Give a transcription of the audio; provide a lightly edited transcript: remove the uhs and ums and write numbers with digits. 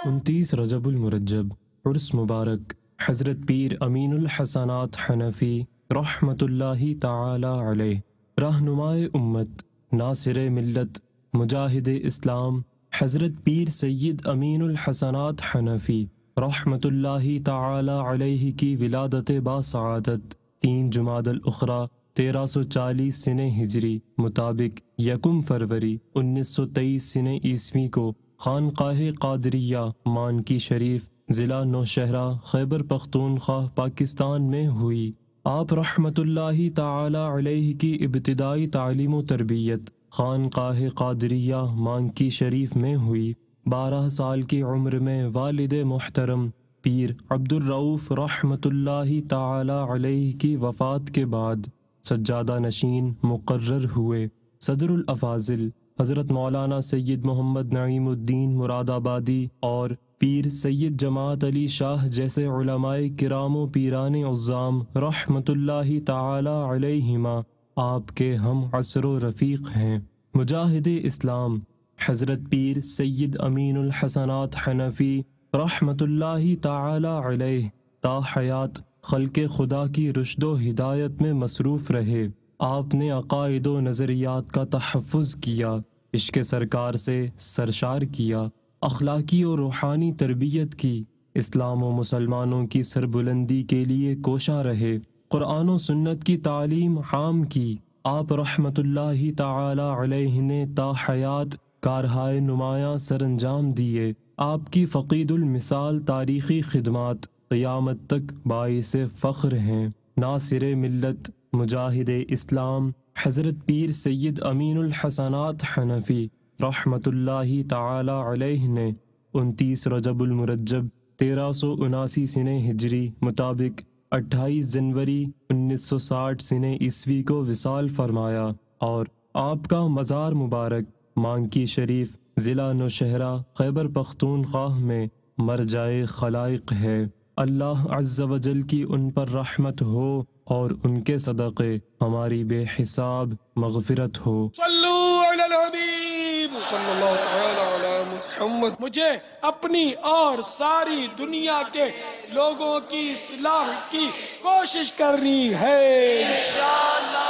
29 رجب المرجب عرس مبارک حضرت پیر امین الحسنات حنفی رحمۃ اللہ تعالی علیہ، رہنمائے امت، ناصر ملت، مجاہد اسلام، حضرت پیر سید امین الحسنات حنفی رحمۃ اللہ تعالی علیہ کی ولادت باسعادت 3 جمادی الاخری 1340 سنہ ہجری مطابق 1 فروری 1923 سنہ عیسوی کو خانقاہ قادریہ مانکی شریف، ضلع نوشہرہ، خیبر پختونخوا، پاکستان میں ہوئی۔ آپ رحمۃ اللہ تعالی علیہ کی ابتدائی تعلیم و تربیت خانقاہ قادریہ مانکی شریف میں ہوئی۔ 12 سال کی عمر میں والد محترم پیر عبدالرؤف رحمۃ اللہ تعالی علیہ کی وفات کے بعد سجادہ نشین مقرر ہوئے۔ صدر الافاضل حضرت مولانا سید محمد نعیم الدین مراد آبادی اور پیر سید جماعت علی شاہ جیسے علماء کرام و پیران عظام رحمۃ اللہ تعالی علیہما آپ کے ہم عصر و رفیق ہیں۔ مجاہد اسلام حضرت پیر سید امین الحسنات حنفی رحمۃ اللہ تعالی علیہ تا حیات خلق خدا کی رشد و ہدایت میں مصروف رہے۔ آپ نے عقائد و نظریات کا تحفظ کیا، عشق سرکار سے سرشار کیا، اخلاقی و روحانی تربیت کی، اسلام و مسلمانوں کی سربلندی کے لیے کوشاں رہے، قرآن و سنت کی تعلیم عام کی۔ آپ رحمۃ اللہ تعالی علیہ نے تا حیات کارہائے نمایاں سر انجام دیے۔ آپ کی فقید المثال تاریخی خدمات قیامت تک باعث فخر ہیں۔ ناصر ملت، مجاہد اسلام حضرت پیر سید امین الحسنات حنفی رحمۃ اللہ تعالی علیہ نے 29 رجب المرجب 1379 سنہ ہجری مطابق 28 جنوری 1960 سنہ عیسوی کو وصال فرمایا، اور آپ کا مزار مبارک مانکی شریف، ضلع نوشہرہ، خیبر پختونخوا میں مرجع خلائق ہے۔ اللہ عز و جل کی ان پر رحمت ہو اور ان کے صدقے ہماری بے حساب مغفرت ہو۔ صلو علی الحبیب صلی اللہ تعالی علی محمد۔ مجھے اپنی اور ساری دنیا کے لوگوں کی اصلاح کی کوشش کرنی ہے انشاءاللہ۔